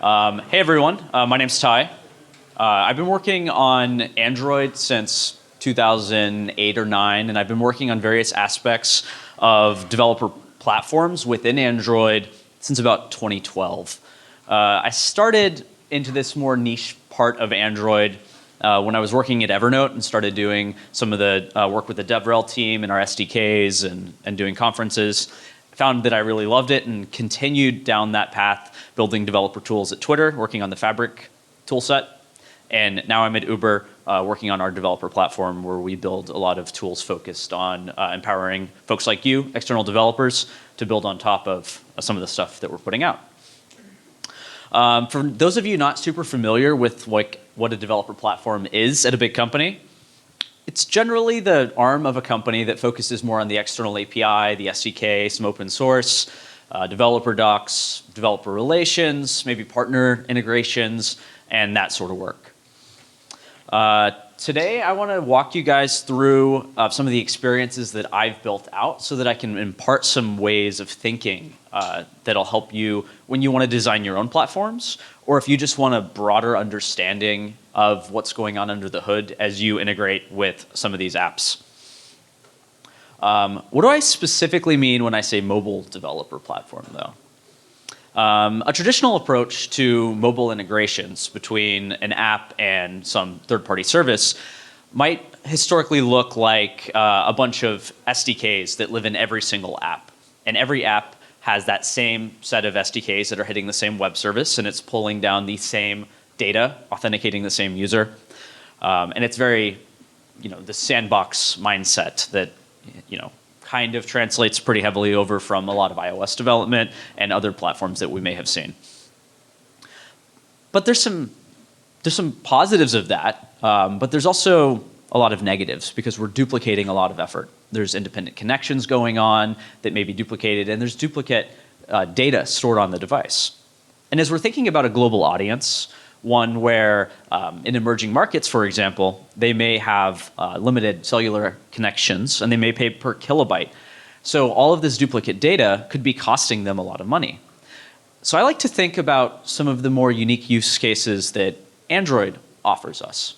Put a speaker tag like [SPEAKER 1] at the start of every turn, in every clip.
[SPEAKER 1] Hey everyone, my name's Ty. I've been working on Android since 2008 or 9, and I've been working on various aspects of developer platforms within Android since about 2012. I started into this more niche part of Android when I was working at Evernote and started doing some of the work with the DevRel team and our SDKs and doing conferences. Found that I really loved it and continued down that path, building developer tools at Twitter, working on the Fabric toolset. And now I'm at Uber, working on our developer platform where we build a lot of tools focused on empowering folks like you, external developers, to build on top of some of the stuff that we're putting out. For those of you not super familiar with what a developer platform is at a big company, it's generally the arm of a company that focuses more on the external API, the SDK, some open source, developer docs, developer relations, maybe partner integrations, and that sort of work. Today, I want to walk you guys through some of the experiences that I've built out so that I can impart some ways of thinking that'll help you when you want to design your own platforms, or if you just want a broader understanding of what's going on under the hood as you integrate with some of these apps. What do I specifically mean when I say mobile developer platform, though? A traditional approach to mobile integrations between an app and some third-party service might historically look like a bunch of SDKs that live in every single app. And every app has that same set of SDKs that are hitting the same web service, and it's pulling down the same data, authenticating the same user. And it's very, the sandbox mindset that, kind of translates pretty heavily over from a lot of iOS development and other platforms that we may have seen. But there's some positives of that, but there's also a lot of negatives because we're duplicating a lot of effort. There's independent connections going on that may be duplicated, and there's duplicate data stored on the device. And as we're thinking about a global audience, one where in emerging markets, for example, they may have limited cellular connections and they may pay per kilobyte. So all of this duplicate data could be costing them a lot of money. So I like to think about some of the more unique use cases that Android offers us.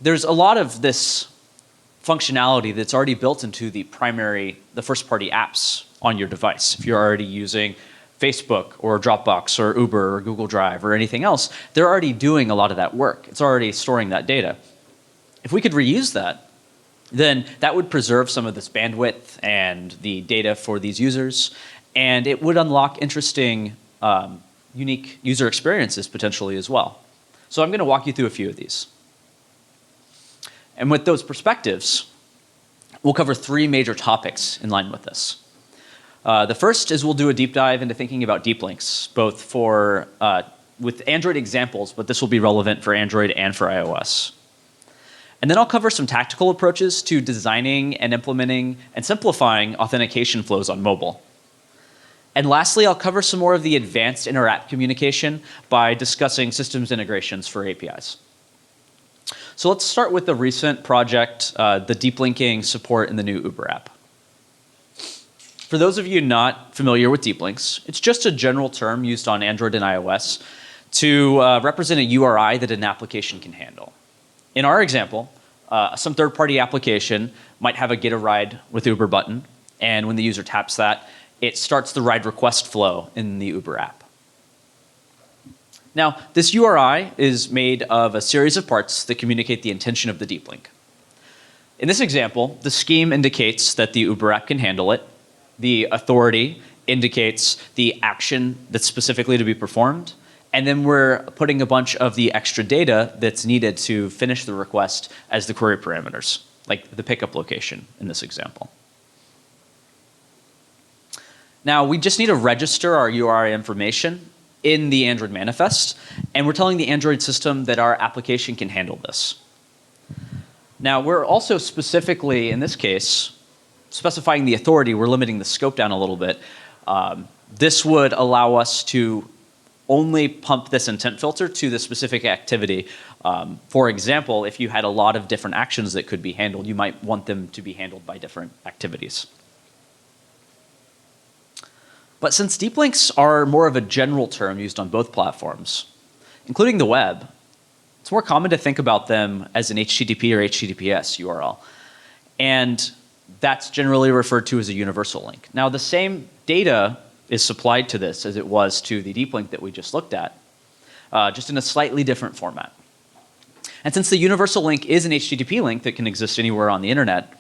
[SPEAKER 1] There's a lot of this functionality that's already built into the first-party apps on your device. If you're already using Facebook or Dropbox or Uber or Google Drive or anything else, they're already doing a lot of that work. It's already storing that data. If we could reuse that, then that would preserve some of this bandwidth and the data for these users, and it would unlock interesting, unique user experiences potentially as well. So I'm going to walk you through a few of these. And with those perspectives, we'll cover 3 major topics in line with this. The first is we'll do a deep dive into thinking about deep links, both with Android examples, but this will be relevant for Android and for iOS. And then I'll cover some tactical approaches to designing and implementing and simplifying authentication flows on mobile. And lastly, I'll cover some more of the advanced inter-app communication by discussing systems integrations for APIs. So let's start with the recent project, the deep linking support in the new Uber app. For those of you not familiar with deep links, it's just a general term used on Android and iOS to represent a URI that an application can handle. In our example, some third-party application might have a get a ride with Uber button, and when the user taps that, it starts the ride request flow in the Uber app. Now, this URI is made of a series of parts that communicate the intention of the deep link. In this example, the scheme indicates that the Uber app can handle it. The authority indicates the action that's specifically to be performed, and then we're putting a bunch of the extra data that's needed to finish the request as the query parameters, like the pickup location in this example. Now, we just need to register our URI information in the Android manifest, and we're telling the Android system that our application can handle this. Now, we're also specifically, in this case, specifying the authority. We're limiting the scope down a little bit. This would allow us to only pump this intent filter to the specific activity. For example, if you had a lot of different actions that could be handled, you might want them to be handled by different activities. But since deep links are more of a general term used on both platforms, including the web, it's more common to think about them as an HTTP or HTTPS URL. And that's generally referred to as a universal link. Now, the same data is supplied to this as it was to the deep link that we just looked at, just in a slightly different format. And since the universal link is an HTTP link that can exist anywhere on the internet,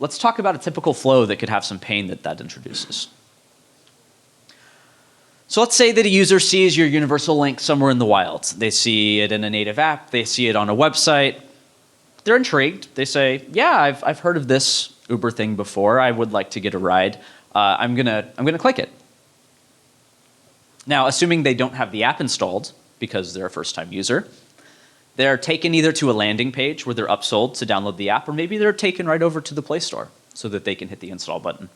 [SPEAKER 1] let's talk about a typical flow that could have some pain that introduces. So let's say that a user sees your universal link somewhere in the wild. They see it in a native app, they see it on a website. They're intrigued. They say, yeah, I've heard of this Uber thing before. I would like to get a ride. I'm gonna click it. Now, assuming they don't have the app installed because they're a first-time user, they're taken either to a landing page where they're upsold to download the app, or maybe they're taken right over to the Play Store so that they can hit the install button.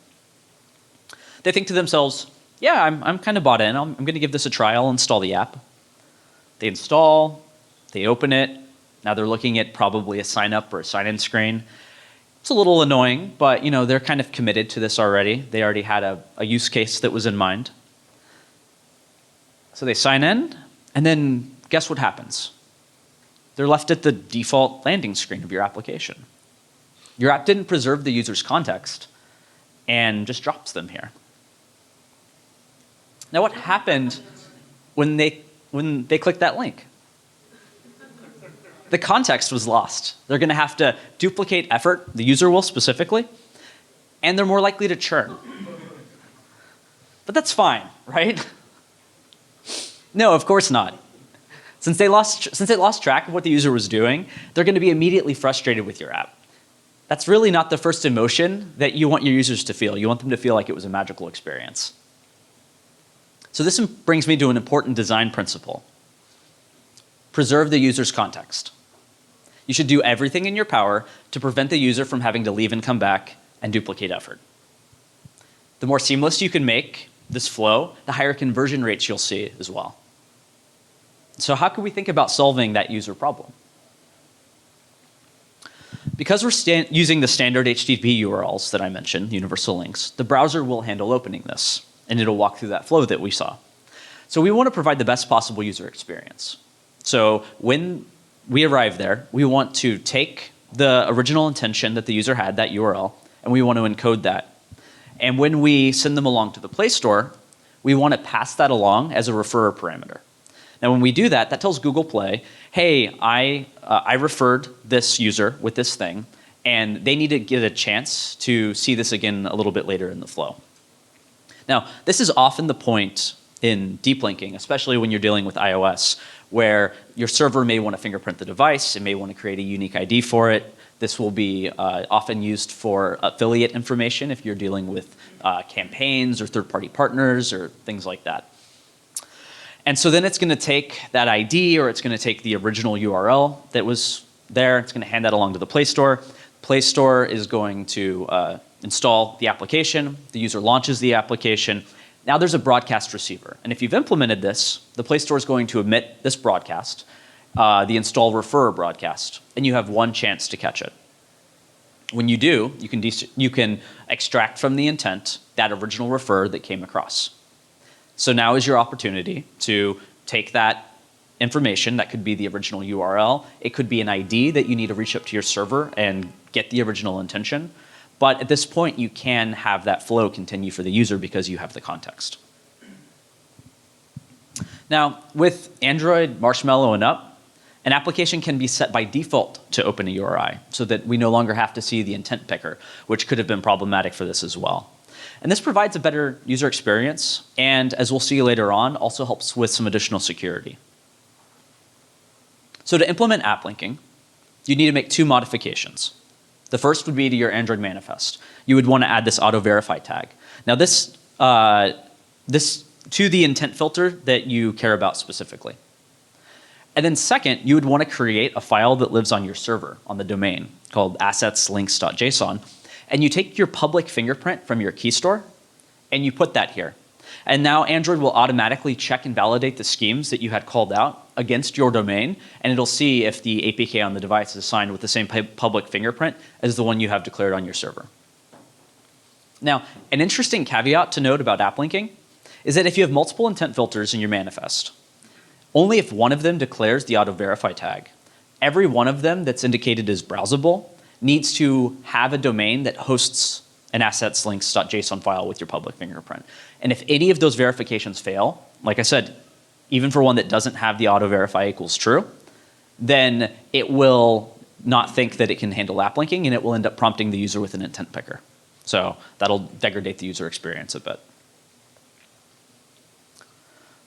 [SPEAKER 1] They think to themselves, yeah, I'm kind of bought in. I'm going to give this a try. I'll install the app. They install, they open it. Now they're looking at probably a sign up or a sign in screen. It's a little annoying, but they're kind of committed to this already. They already had a use case that was in mind. So they sign in, and then guess what happens? They're left at the default landing screen of your application. Your app didn't preserve the user's context and just drops them here. Now, what happened when they clicked that link? The context was lost. They're going to have to duplicate effort, the user will specifically, and they're more likely to churn. But that's fine, right? No, of course not. Since it lost track of what the user was doing, they're going to be immediately frustrated with your app. That's really not the first emotion that you want your users to feel. You want them to feel like it was a magical experience. So this brings me to an important design principle. Preserve the user's context. You should do everything in your power to prevent the user from having to leave and come back and duplicate effort. The more seamless you can make this flow, the higher conversion rates you'll see as well. So how can we think about solving that user problem? Because we're using the standard HTTP URLs that I mentioned, universal links, the browser will handle opening this, and it'll walk through that flow that we saw. So we want to provide the best possible user experience. So when we arrive there, we want to take the original intention that the user had, that URL, and we want to encode that. And when we send them along to the Play Store, we want to pass that along as a referrer parameter. Now, when we do that, that tells Google Play, hey, I referred this user with this thing, and they need to get a chance to see this again a little bit later in the flow. Now, this is often the point in deep linking, especially when you're dealing with iOS, where your server may want to fingerprint the device, it may want to create a unique ID for it. This will be often used for affiliate information if you're dealing with campaigns or third-party partners or things like that. And so then it's going to take that ID, or it's going to take the original URL that was there. It's going to hand that along to the Play Store. Play Store is going to install the application. The user launches the application. Now there's a broadcast receiver. And if you've implemented this, the Play Store is going to emit this broadcast, the install referrer broadcast, and you have one chance to catch it. When you do, you can extract from the intent that original referrer that came across. So now is your opportunity to take that information. That could be the original URL. It could be an ID that you need to reach up to your server and get the original intention. But at this point, you can have that flow continue for the user because you have the context. Now, with Android, Marshmallow, and up, an application can be set by default to open a URI so that we no longer have to see the intent picker, which could have been problematic for this as well. And this provides a better user experience, and as we'll see later on, also helps with some additional security. So to implement app linking, you need to make two modifications. The first would be to your Android manifest. You would want to add this auto-verify tag. Now this to the intent filter that you care about specifically. And then second, you would want to create a file that lives on your server, on the domain, called assetslinks.json. And you take your public fingerprint from your key store, and you put that here. And now Android will automatically check and validate the schemes that you had called out against your domain, and it'll see if the APK on the device is signed with the same public fingerprint as the one you have declared on your server. Now, an interesting caveat to note about app linking is that if you have multiple intent filters in your manifest, only if one of them declares the auto-verify tag, every one of them that's indicated as browsable needs to have a domain that hosts an assetslinks.json file with your public fingerprint. And if any of those verifications fail, like I said, even for one that doesn't have the auto-verify equals true, then it will not think that it can handle app linking, and it will end up prompting the user with an intent picker. So that'll degrade the user experience a bit.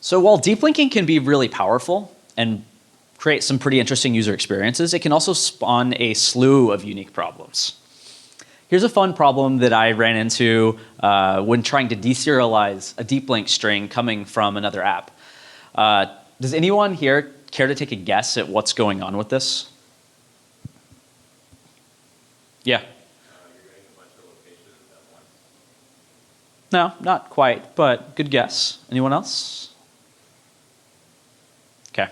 [SPEAKER 1] So while deep linking can be really powerful and create some pretty interesting user experiences, it can also spawn a slew of unique problems. Here's a fun problem that I ran into when trying to deserialize a deep link string coming from another app. Does anyone here care to take a guess at what's going on with this? Yeah. No, not quite, but good guess. Anyone else? Okay.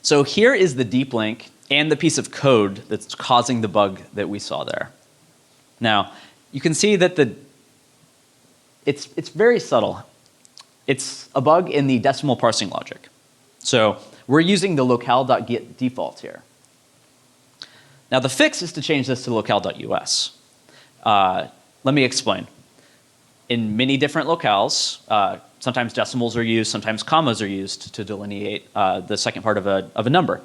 [SPEAKER 1] So here is the deep link and the piece of code that's causing the bug that we saw there. Now, you can see that it's very subtle. It's a bug in the decimal parsing logic. So we're using the locale.get default here. Now the fix is to change this to locale.us. Let me explain. In many different locales, sometimes decimals are used, sometimes commas are used to delineate the second part of a number.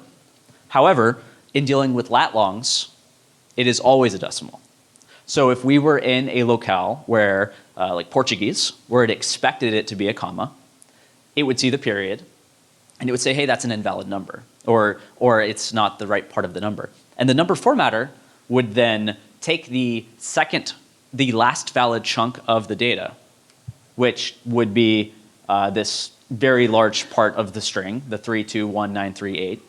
[SPEAKER 1] However, in dealing with lat longs, it is always a decimal. So if we were in a locale where, like Portuguese, where it expected it to be a comma, it would see the period, and it would say, hey, that's an invalid number, or it's not the right part of the number. And the number formatter would then take the last valid chunk of the data, which would be this very large part of the string, the 321938.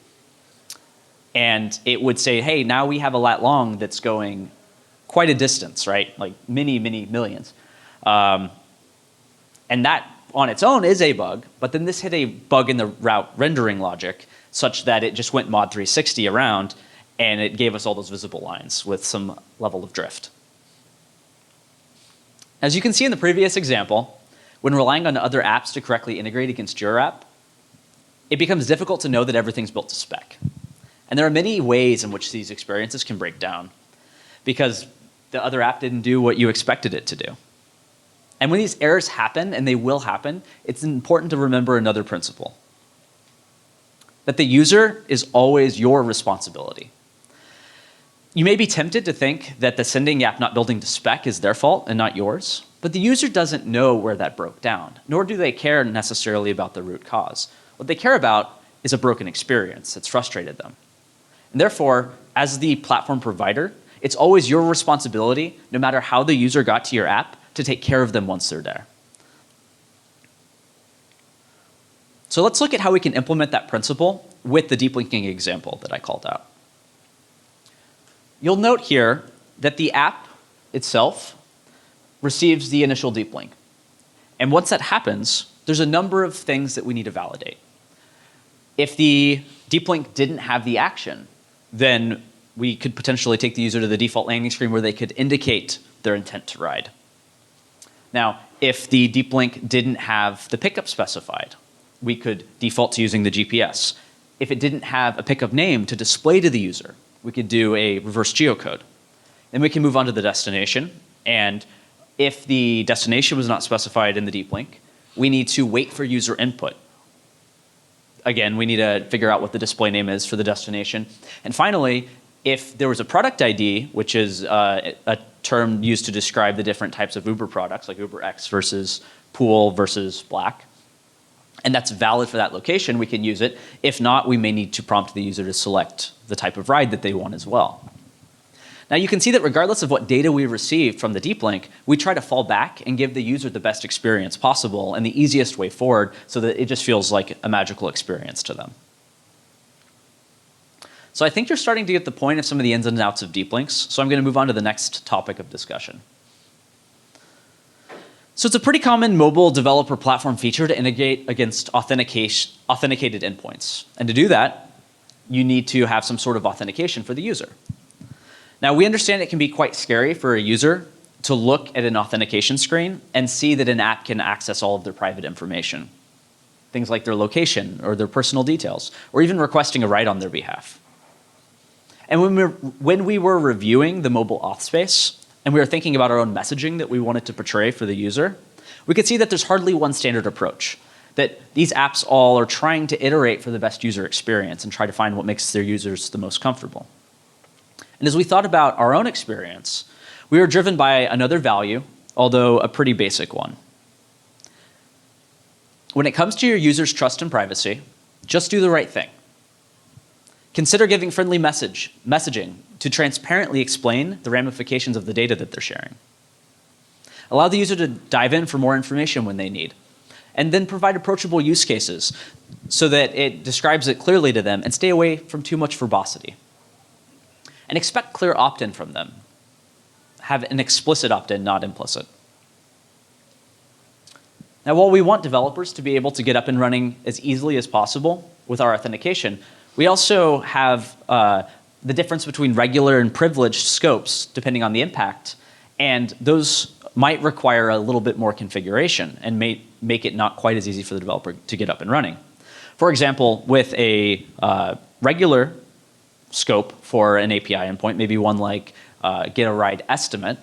[SPEAKER 1] And it would say, hey, now we have a lat long that's going quite a distance, right? Like many, many millions. And that on its own is a bug, but then this hit a bug in the route rendering logic such that it just went mod 360 around and it gave us all those visible lines with some level of drift. As you can see in the previous example, when relying on other apps to correctly integrate against your app, it becomes difficult to know that everything's built to spec. And there are many ways in which these experiences can break down because the other app didn't do what you expected it to do. And when these errors happen, and they will happen, it's important to remember another principle. That the user is always your responsibility. You may be tempted to think that the sending app not building to spec is their fault and not yours, but the user doesn't know where that broke down, nor do they care necessarily about the root cause. What they care about is a broken experience that's frustrated them. And therefore, as the platform provider, it's always your responsibility, no matter how the user got to your app, to take care of them once they're there. So let's look at how we can implement that principle with the deep linking example that I called out. You'll note here that the app itself receives the initial deep link. And once that happens, there's a number of things that we need to validate. If the deep link didn't have the action, then we could potentially take the user to the default landing screen where they could indicate their intent to ride. Now, if the deep link didn't have the pickup specified, we could default to using the GPS. If it didn't have a pickup name to display to the user, we could do a reverse geocode. Then we can move on to the destination. And if the destination was not specified in the deep link, we need to wait for user input. Again, we need to figure out what the display name is for the destination. And finally, if there was a product ID, which is a term used to describe the different types of Uber products, like Uber X versus Pool versus Black, and that's valid for that location, we can use it. If not, we may need to prompt the user to select the type of ride that they want as well. Now you can see that regardless of what data we receive from the deep link, we try to fall back and give the user the best experience possible and the easiest way forward so that it just feels like a magical experience to them. So I think you're starting to get the point of some of the ins and outs of deep links, so I'm going to move on to the next topic of discussion. So it's a pretty common mobile developer platform feature to integrate against authenticated endpoints. And to do that, you need to have some sort of authentication for the user. Now we understand it can be quite scary for a user to look at an authentication screen and see that an app can access all of their private information. Things like their location or their personal details, or even requesting a ride on their behalf. And when we were reviewing the mobile auth space, and we were thinking about our own messaging that we wanted to portray for the user, we could see that there's hardly one standard approach, that these apps all are trying to iterate for the best user experience and try to find what makes their users the most comfortable. And as we thought about our own experience, we were driven by another value, although a pretty basic one. When it comes to your users' trust and privacy, just do the right thing. Consider giving friendly messaging to transparently explain the ramifications of the data that they're sharing. Allow the user to dive in for more information when they need, and then provide approachable use cases so that it describes it clearly to them, and stay away from too much verbosity. And expect clear opt-in from them. Have an explicit opt-in, not implicit. Now, while we want developers to be able to get up and running as easily as possible with our authentication, we also have the difference between regular and privileged scopes, depending on the impact, and those might require a little bit more configuration and may make it not quite as easy for the developer to get up and running. For example, with a regular scope for an API endpoint, maybe one like get a ride estimate,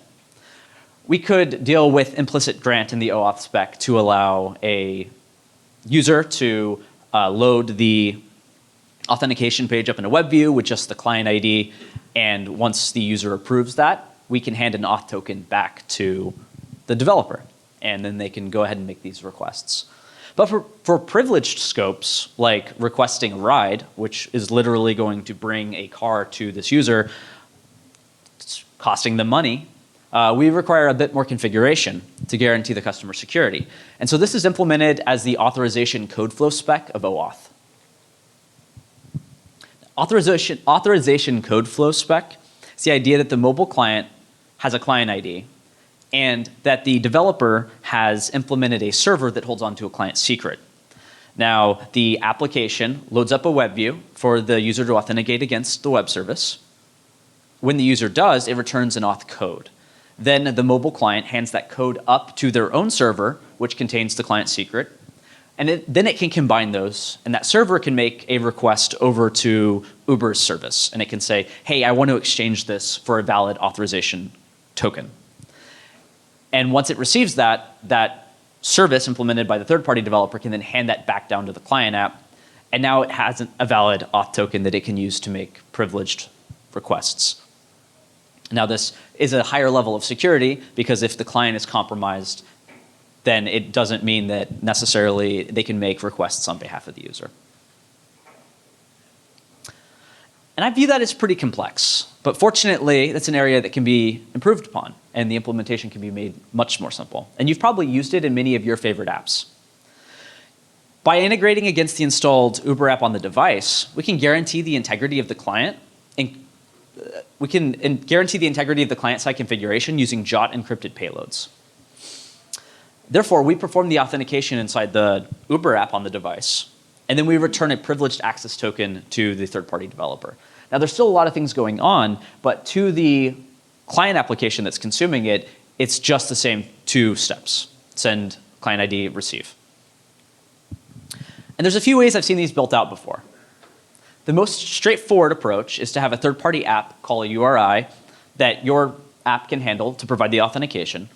[SPEAKER 1] we could deal with implicit grant in the OAuth spec to allow a user to load the authentication page up in a web view with just the client ID, and once the user approves that, we can hand an auth token back to the developer, and then they can go ahead and make these requests. But for privileged scopes, like requesting a ride, which is literally going to bring a car to this user, it's costing them money, we require a bit more configuration to guarantee the customer security. And so this is implemented as the authorization code flow spec of OAuth. Authorization code flow spec is the idea that the mobile client has a client ID and that the developer has implemented a server that holds onto a client secret. Now, the application loads up a web view for the user to authenticate against the web service. When the user does, it returns an auth code. Then the mobile client hands that code up to their own server, which contains the client secret, and then it can combine those, and that server can make a request over to Uber's service, and it can say, hey, I want to exchange this for a valid authorization token. And once it receives that, that service implemented by the third-party developer can then hand that back down to the client app, and now it has a valid auth token that it can use to make privileged requests. Now, this is a higher level of security because if the client is compromised, then it doesn't mean that necessarily they can make requests on behalf of the user. And I view that as pretty complex, but fortunately, that's an area that can be improved upon, and the implementation can be made much more simple. And you've probably used it in many of your favorite apps. By integrating against the installed Uber app on the device, we can guarantee the integrity of the client, and we can guarantee the integrity of the client-side configuration using JWT encrypted payloads. Therefore, we perform the authentication inside the Uber app on the device, and then we return a privileged access token to the third-party developer. Now, there's still a lot of things going on, but to the client application that's consuming it, it's just the same two steps: send, client ID, receive. And there's a few ways I've seen these built out before. The most straightforward approach is to have a third-party app call a URI that your app can handle to provide the authentication.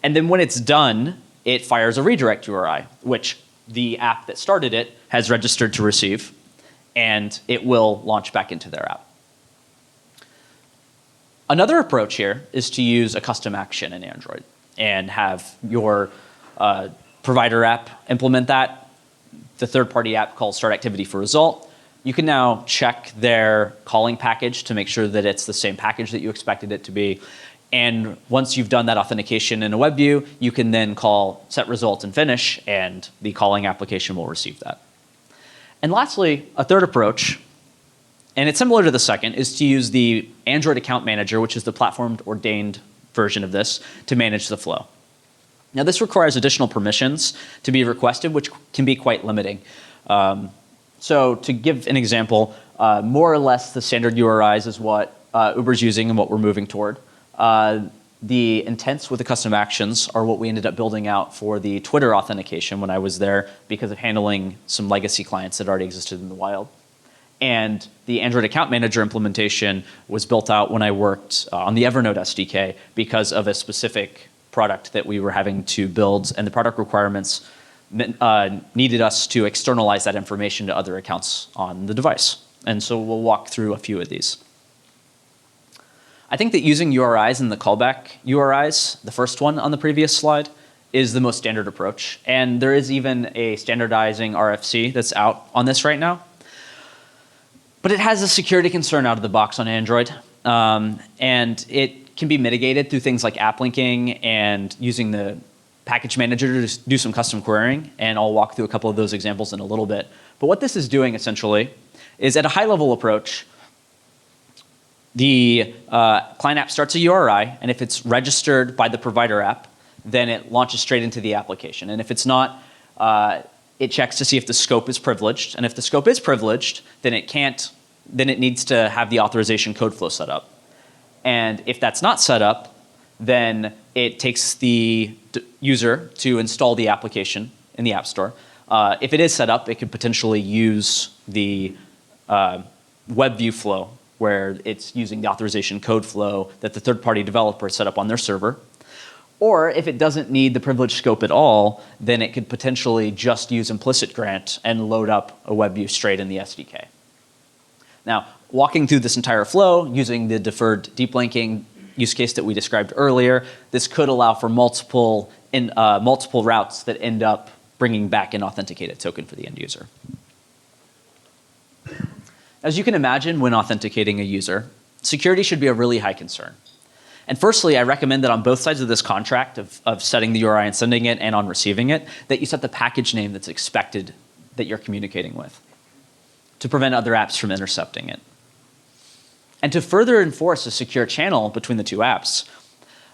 [SPEAKER 1] And then when it's done, it fires a redirect URI, which the app that started it has registered to receive, and it will launch back into their app. Another approach here is to use a custom action in Android and have your provider app implement that. The third-party app calls start activity for result. You can now check their calling package to make sure that it's the same package that you expected it to be. And once you've done that authentication in a web view, you can then call set result and finish, and the calling application will receive that. And lastly, a third approach, and it's similar to the second, is to use the Android account manager, which is the platform-ordained version of this, to manage the flow. Now, this requires additional permissions to be requested, which can be quite limiting. So to give an example, more or less the standard URIs is what Uber's using and what we're moving toward. The intents with the custom actions are what we ended up building out for the Twitter authentication when I was there because of handling some legacy clients that already existed in the wild. And the Android account manager implementation was built out when I worked on the Evernote SDK because of a specific product that we were having to build, and the product requirements needed us to externalize that information to other accounts on the device. And so we'll walk through a few of these. I think that using URIs and the callback URIs, the first one on the previous slide, is the most standard approach. And there is even a standardizing RFC that's out on this right now. But it has a security concern out of the box on Android. And it can be mitigated through things like app linking and using the package manager to do some custom querying. And I'll walk through a couple of those examples in a little bit. But what this is doing essentially is at a high level approach, the client app starts a URI, and if it's registered by the provider app, then it launches straight into the application. And if it's not, it checks to see if the scope is privileged. And if the scope is privileged, then it needs to have the authorization code flow set up. And if that's not set up, then it takes the user to install the application in the App Store. If it is set up, it could potentially use the web view flow, where it's using the authorization code flow that the third-party developer set up on their server. Or if it doesn't need the privileged scope at all, then it could potentially just use implicit grant and load up a web view straight in the SDK. Now, walking through this entire flow using the deferred deep linking use case that we described earlier, this could allow for multiple routes that end up bringing back an authenticated token for the end user. As you can imagine, when authenticating a user, security should be a really high concern. And firstly, I recommend that on both sides of this contract of setting the URI and sending it and on receiving it, that you set the package name that's expected that you're communicating with to prevent other apps from intercepting it. And to further enforce a secure channel between the two apps,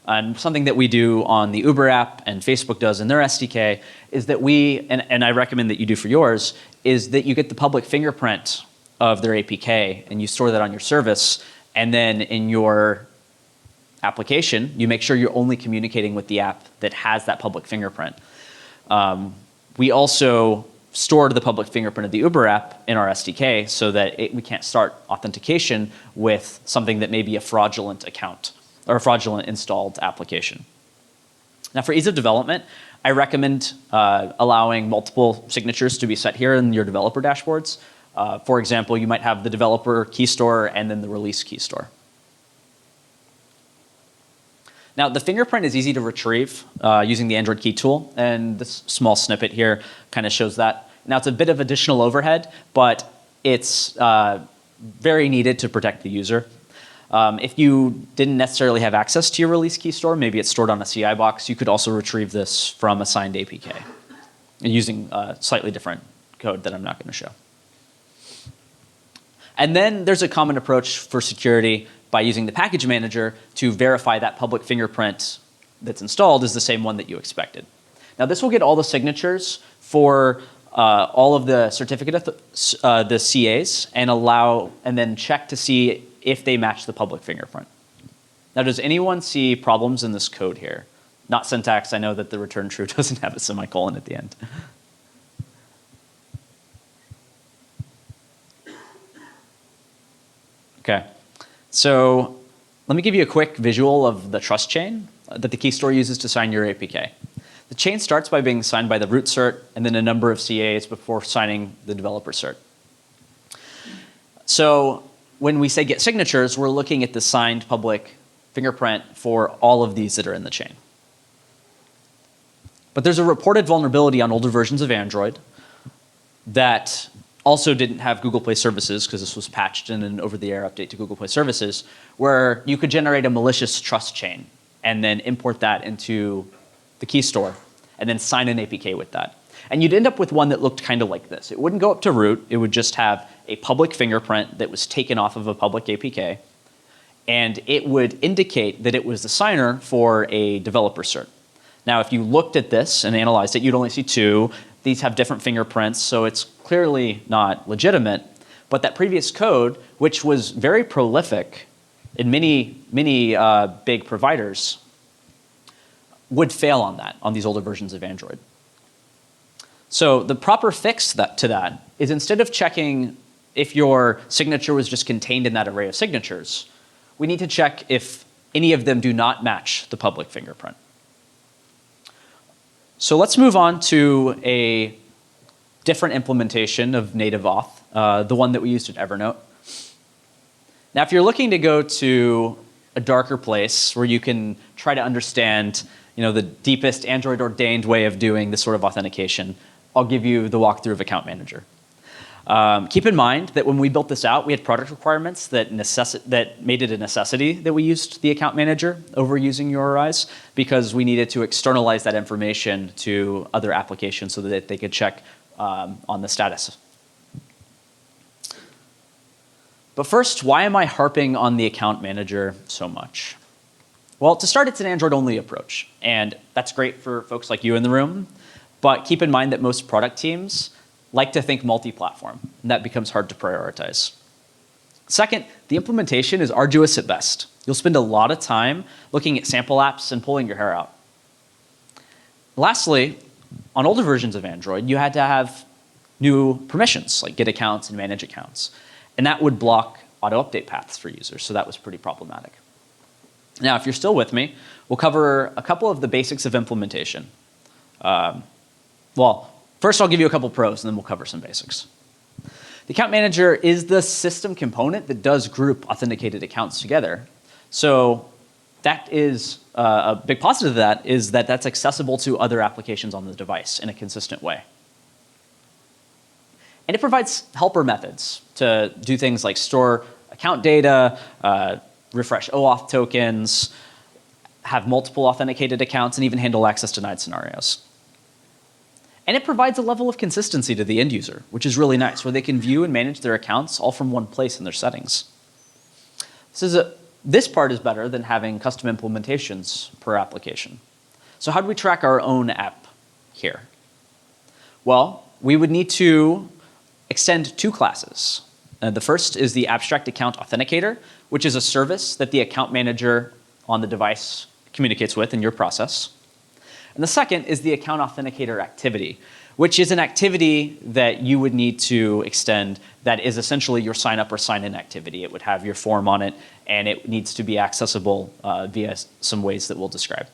[SPEAKER 1] and something that we do on the Uber app and Facebook does in their SDK is that and I recommend that you do for yours, is that you get the public fingerprint of their APK and you store that on your service, and then in your application, you make sure you're only communicating with the app that has that public fingerprint. We also stored the public fingerprint of the Uber app in our SDK so that we can't start authentication with something that may be a fraudulent account or a fraudulent installed application. Now, for ease of development, I recommend allowing multiple signatures to be set here in your developer dashboards. For example, you might have the developer key store and then the release key store. Now, the fingerprint is easy to retrieve using the Android key tool, and this small snippet here kind of shows that. Now, it's a bit of additional overhead, but it's very needed to protect the user. If you didn't necessarily have access to your release key store, maybe it's stored on a CI box, you could also retrieve this from a signed APK using a slightly different code that I'm not going to show. And then there's a common approach for security by using the package manager to verify that public fingerprint that's installed is the same one that you expected. Now, this will get all the signatures for all of the certificate, the CAs, and then check to see if they match the public fingerprint. Now, does anyone see problems in this code here? Not syntax. I know that the return true doesn't have a semicolon at the end. Okay, so let me give you a quick visual of the trust chain that the key store uses to sign your APK. The chain starts by being signed by the root cert and then a number of CAs before signing the developer cert. So when we say get signatures, we're looking at the signed public fingerprint for all of these that are in the chain. But there's a reported vulnerability on older versions of Android that also didn't have Google Play Services, because this was patched in an over-the-air update to Google Play Services, where you could generate a malicious trust chain and then import that into the key store and then sign an APK with that. And you'd end up with one that looked kind of like this. It wouldn't go up to root. It would just have a public fingerprint that was taken off of a public APK, and it would indicate that it was the signer for a developer cert. Now, if you looked at this and analyzed it, you'd only see two. These have different fingerprints, so it's clearly not legitimate. But that previous code, which was very prolific in many big providers, would fail on these older versions of Android. So the proper fix to that is, instead of checking if your signature was just contained in that array of signatures, we need to check if any of them do not match the public fingerprint. So let's move on to a different implementation of native auth, the one that we used at Evernote. Now, if you're looking to go to a darker place where you can try to understand, the deepest Android ordained way of doing this sort of authentication, I'll give you the walkthrough of Account Manager. Keep in mind that when we built this out, we had product requirements that made it a necessity that we used the Account Manager over using URIs, because we needed to externalize that information to other applications so that they could check on the status. But first, why am I harping on the Account Manager so much? Well, to start, it's an Android-only approach, and that's great for folks like you in the room, but keep in mind that most product teams like to think multi-platform, and that becomes hard to prioritize. Second, the implementation is arduous at best. You'll spend a lot of time looking at sample apps and pulling your hair out. Lastly, on older versions of Android, you had to have new permissions, like get accounts and manage accounts. And that would block auto-update paths for users, so that was pretty problematic. Now, if you're still with me, we'll cover a couple of the basics of implementation. Well, first I'll give you a couple pros, and then we'll cover some basics. The Account Manager is the system component that does group authenticated accounts together. So that is a big positive of that is that that's accessible to other applications on the device in a consistent way. And it provides helper methods to do things like store account data, refresh OAuth tokens, have multiple authenticated accounts, and even handle access denied scenarios. And it provides a level of consistency to the end user, which is really nice, where they can view and manage their accounts all from one place in their settings. This part is better than having custom implementations per application. So how do we track our own app here? Well, we would need to extend two classes. The first is the Abstract Account Authenticator, which is a service that the account manager on the device communicates with in your process. And the second is the Account Authenticator Activity, which is an activity that you would need to extend that is essentially your sign up or sign in activity. It would have your form on it, and it needs to be accessible via some ways that we'll describe.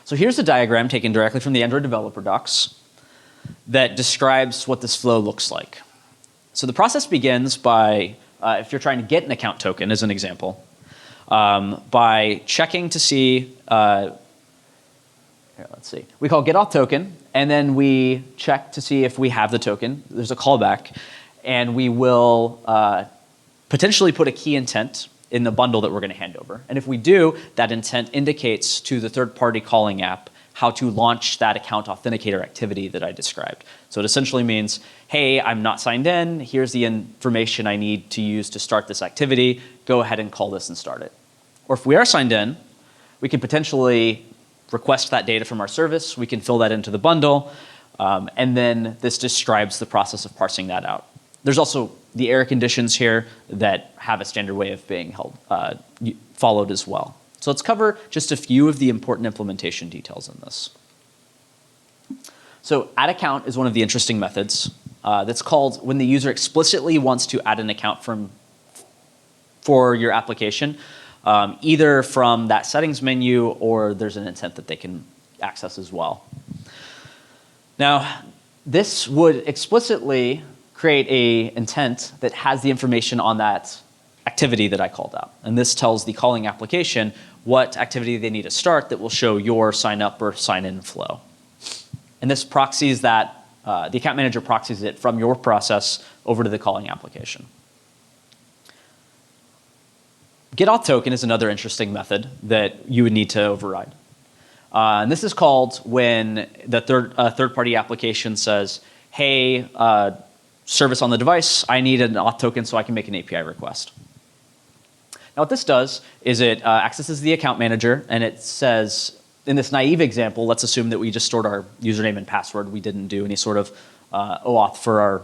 [SPEAKER 1] So here's a diagram taken directly from the Android developer docs that describes what this flow looks like. So the process begins by, if you're trying to get an account token, as an example, by checking to see, here, let's see, we call getAuth token, and then we check to see if we have the token. There's a callback, and we will potentially put a key intent in the bundle that we're going to hand over. And if we do, that intent indicates to the third-party calling app how to launch that account authenticator activity that I described. So it essentially means, hey, I'm not signed in. Here's the information I need to use to start this activity. Go ahead and call this and start it. Or if we are signed in, we can potentially request that data from our service. We can fill that into the bundle. And then this describes the process of parsing that out. There's also the error conditions here that have a standard way of being followed as well. So let's cover just a few of the important implementation details in this. So add account is one of the interesting methods that's called when the user explicitly wants to add an account for your application, either from that settings menu or there's an intent that they can access as well. Now, this would explicitly create an intent that has the information on that activity that I called out. And this tells the calling application what activity they need to start that will show your sign up or sign in flow. And this proxies that, the account manager proxies it from your process over to the calling application. getAuth token is another interesting method that you would need to override. And this is called when the third-party application says, hey, service on the device, I need an auth token so I can make an API request. Now what this does is it accesses the account manager and it says, in this naive example, let's assume that we just stored our username and password. We didn't do any sort of OAuth for our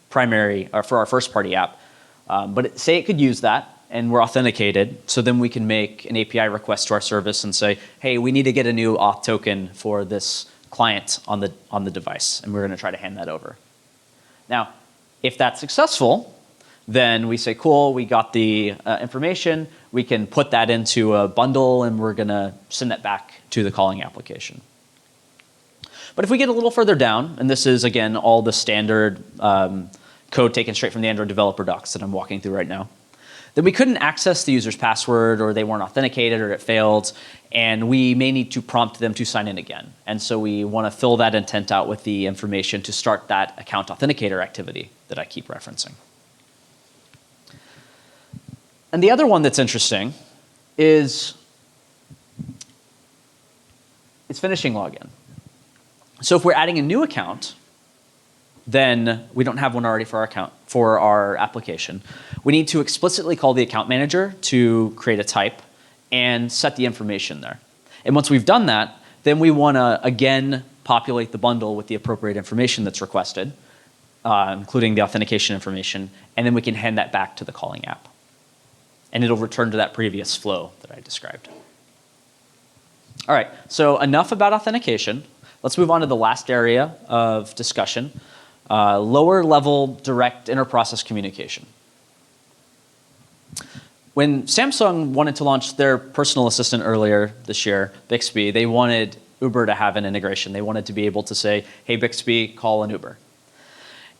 [SPEAKER 1] primary or for our first party app. But say it could use that and we're authenticated, so then we can make an API request to our service and say, hey, we need to get a new auth token for this client on the device, and we're going to try to hand that over. Now, if that's successful, then we say, cool, we got the information, we can put that into a bundle, and we're going to send that back to the calling application. But if we get a little further down, and this is, again, all the standard code taken straight from the Android developer docs that I'm walking through right now, then we couldn't access the user's password, or they weren't authenticated, or it failed, and we may need to prompt them to sign in again. And so we want to fill that intent out with the information to start that account authenticator activity that I keep referencing. And the other one that's interesting is finishing login. So if we're adding a new account, then we don't have one already for our application. We need to explicitly call the account manager to create a type and set the information there. And once we've done that, then we want to again populate the bundle with the appropriate information that's requested, including the authentication information, and then we can hand that back to the calling app. And it'll return to that previous flow that I described. All right, so enough about authentication. Let's move on to the last area of discussion, lower level direct inter-process communication. When Samsung wanted to launch their personal assistant earlier this year, Bixby, they wanted Uber to have an integration. They wanted to be able to say, hey, Bixby, call an Uber.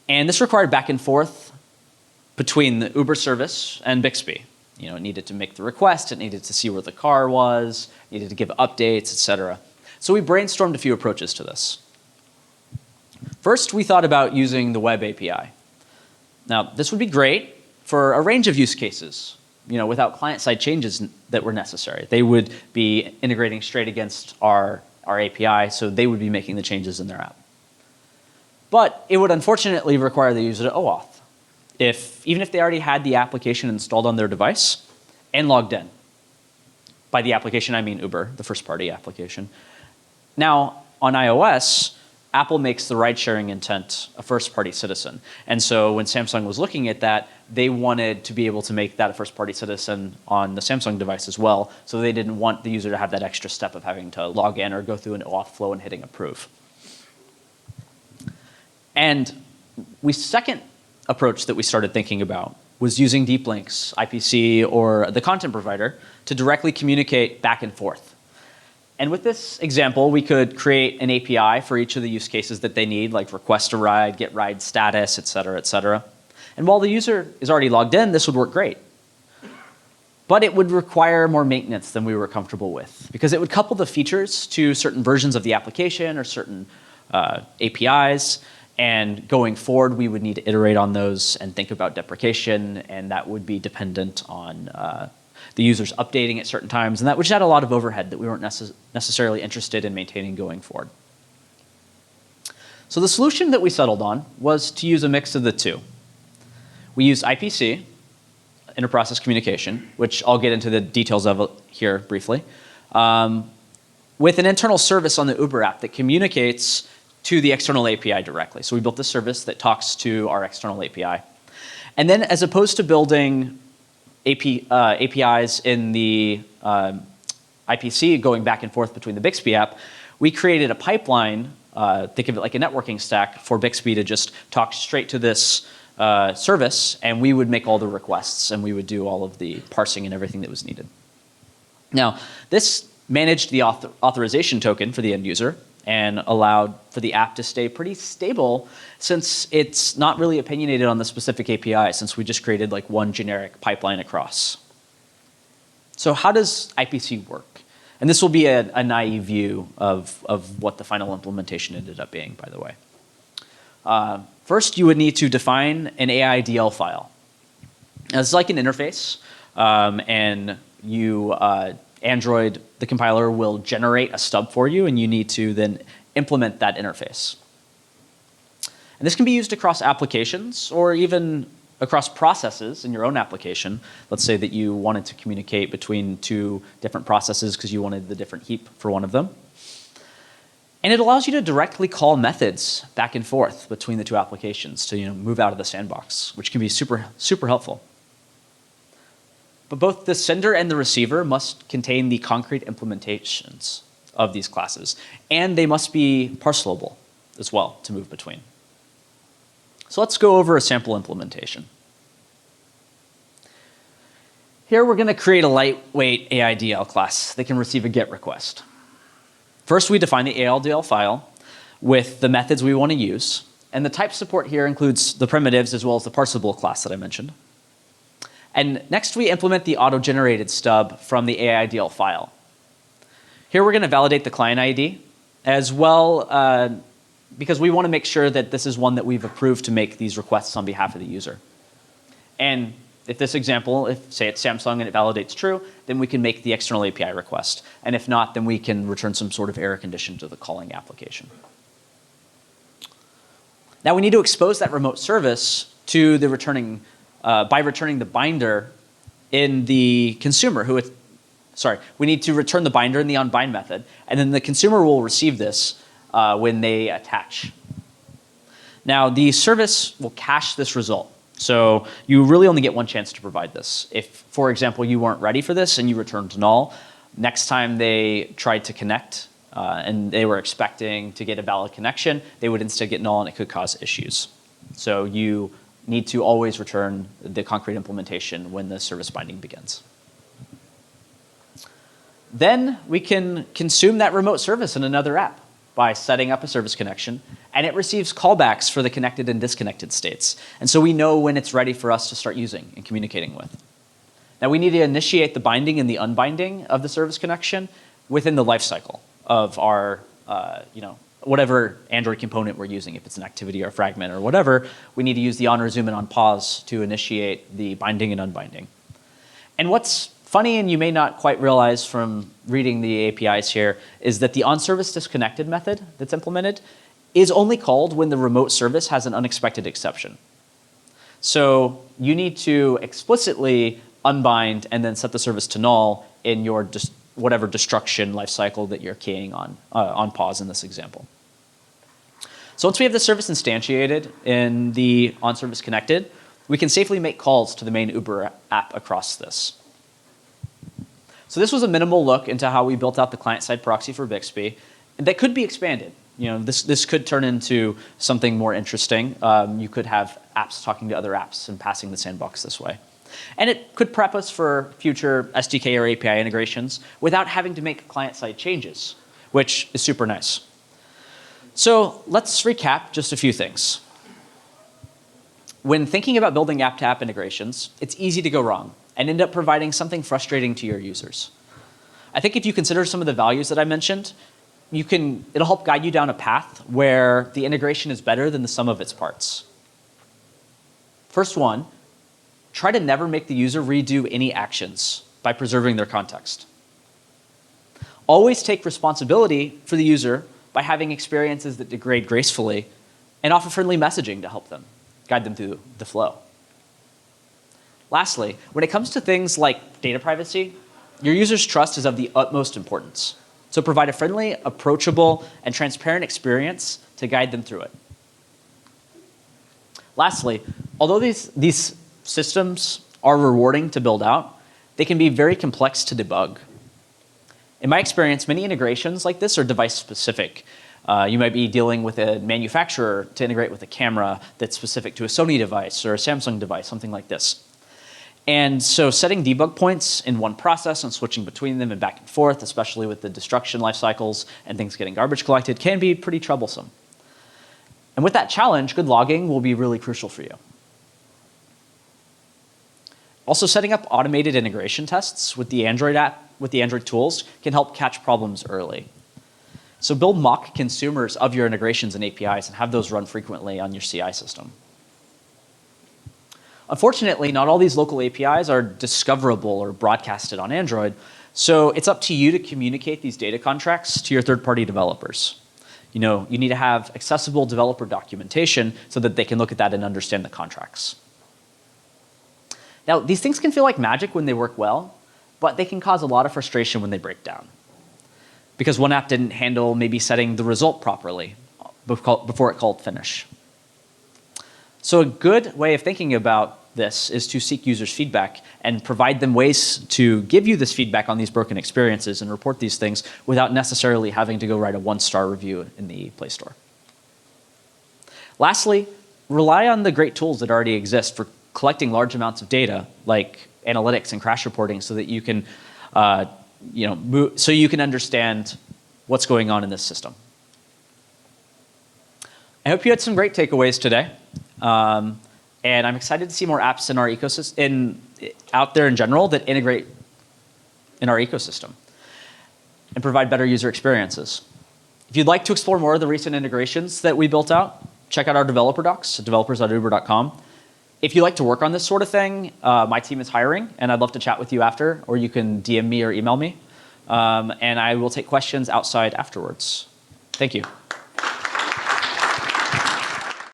[SPEAKER 1] And this required back and forth between the Uber service and Bixby. You know, it needed to make the request, it needed to see where the car was, needed to give updates, etc. So we brainstormed a few approaches to this. First, we thought about using the web API. Now, this would be great for a range of use cases, you know, without client-side changes that were necessary. They would be integrating straight against our API, so they would be making the changes in their app. But it would unfortunately require the user to OAuth, even if they already had the application installed on their device and logged in. By the application, I mean Uber, the first-party application. Now, on iOS, Apple makes the ride-sharing intent a first-party citizen. And so when Samsung was looking at that, they wanted to be able to make that a first-party citizen on the Samsung device as well, so they didn't want the user to have that extra step of having to log in or go through an OAuth flow and hitting approve. And second approach that we started thinking about was using deep links, IPC, or the content provider to directly communicate back and forth. And with this example, we could create an API for each of the use cases that they need, like request a ride, get ride status, et cetera, et cetera. And while the user is already logged in, this would work great. But it would require more maintenance than we were comfortable with, because it would couple the features to certain versions of the application or certain APIs. And going forward, we would need to iterate on those and think about deprecation, and that would be dependent on the users updating at certain times, and that would just add a lot of overhead that we weren't necessarily interested in maintaining going forward. So the solution that we settled on was to use a mix of the two. We used IPC, inter-process communication, which I'll get into the details of here briefly, with an internal service on the Uber app that communicates to the external API directly. So we built this service that talks to our external API. And then as opposed to building APIs in the IPC going back and forth between the Bixby app, we created a pipeline, think of it like a networking stack, for Bixby to just talk straight to this service, and we would make all the requests, and we would do all of the parsing and everything that was needed. Now, this managed the authorization token for the end user and allowed for the app to stay pretty stable, since it's not really opinionated on the specific API, since we just created like one generic pipeline across. So how does IPC work? And this will be a naive view of what the final implementation ended up being, by the way. First, you would need to define an AIDL file. Now, it's like an interface, and Android, the compiler, will generate a stub for you, and you need to then implement that interface. And this can be used across applications or even across processes in your own application. Let's say that you wanted to communicate between two different processes because you wanted the different heap for one of them. And it allows you to directly call methods back and forth between the two applications to move out of the sandbox, which can be super, super helpful. but both the sender and the receiver must contain the concrete implementations of these classes, and they must be parcelable as well to move between. So let's go over a sample implementation. Here we're going to create a lightweight AIDL class that can receive a GET request. First, we define the AIDL file with the methods we want to use, and the type support here includes the primitives as well as the parsable class that I mentioned. And next, we implement the auto-generated stub from the AIDL file. Here we're going to validate the client ID as well because we want to make sure that this is one that we've approved to make these requests on behalf of the user. And if this example, if say it's Samsung and it validates true, then we can make the external API request. And if not, then we can return some sort of error condition to the calling application. Now we need to expose that remote service to the returning, by returning the binder in the consumer we need to return the binder in the onBind method, and then the consumer will receive this when they attach. Now the service will cache this result. So you really only get one chance to provide this. If, for example, you weren't ready for this and you returned null, next time they tried to connect and they were expecting to get a valid connection, they would instead get null and it could cause issues. So you need to always return the concrete implementation when the service binding begins. Then we can consume that remote service in another app by setting up a service connection, and it receives callbacks for the connected and disconnected states. And so we know when it's ready for us to start using and communicating with. Now we need to initiate the binding and the unbinding of the service connection within the lifecycle of our, whatever Android component we're using. If it's an activity or a fragment or whatever, we need to use the on resume and on pause to initiate the binding and unbinding. And what's funny, and you may not quite realize from reading the APIs here, is that the onServiceDisconnected method that's implemented is only called when the remote service has an unexpected exception. So you need to explicitly unbind and then set the service to null in your whatever destruction lifecycle that you're keying on pause in this example. So once we have the service instantiated in the onServiceConnected, we can safely make calls to the main Uber app across this. So this was a minimal look into how we built out the client-side proxy for Bixby, and that could be expanded. This could turn into something more interesting. You could have apps talking to other apps and passing the sandbox this way. And it could prep us for future SDK or API integrations without having to make client-side changes, which is super nice. So let's recap just a few things. When thinking about building app-to-app integrations, it's easy to go wrong and end up providing something frustrating to your users. I think if you consider some of the values that I mentioned, it'll help guide you down a path where the integration is better than the sum of its parts. First one, try to never make the user redo any actions by preserving their context. Always take responsibility for the user by having experiences that degrade gracefully, and offer friendly messaging to help them, guide them through the flow. Lastly, when it comes to things like data privacy, your user's trust is of the utmost importance. So provide a friendly, approachable, and transparent experience to guide them through it. Lastly, although these systems are rewarding to build out, they can be very complex to debug. In my experience, many integrations like this are device-specific. You might be dealing with a manufacturer to integrate with a camera that's specific to a Sony device or a Samsung device, something like this. And so setting debug points in one process and switching between them and back and forth, especially with the destruction life cycles and things getting garbage collected, can be pretty troublesome. And with that challenge, good logging will be really crucial for you. Also, setting up automated integration tests with the Android app, with the Android tools, can help catch problems early. So build mock consumers of your integrations and APIs and have those run frequently on your CI system. Unfortunately, not all these local APIs are discoverable or broadcasted on Android, so it's up to you to communicate these data contracts to your third-party developers. You need to have accessible developer documentation so that they can look at that and understand the contracts. Now, these things can feel like magic when they work well, but they can cause a lot of frustration when they break down. Because one app didn't handle maybe setting the result properly before it called finish. So a good way of thinking about this is to seek users' feedback and provide them ways to give you this feedback on these broken experiences and report these things without necessarily having to go write a 1-star review in the Play Store. Lastly, rely on the great tools that already exist for collecting large amounts of data, like analytics and crash reporting, so that you can, so you can understand what's going on in this system. I hope you had some great takeaways today. And I'm excited to see more apps in our ecosystem, out there in general, that integrate in our ecosystem and provide better user experiences. If you'd like to explore more of the recent integrations that we built out, check out our developer docs at developers.uber.com. If you like to work on this sort of thing, my team is hiring, and I'd love to chat with you after, or you can DM me or email me, and I will take questions outside afterwards. Thank you.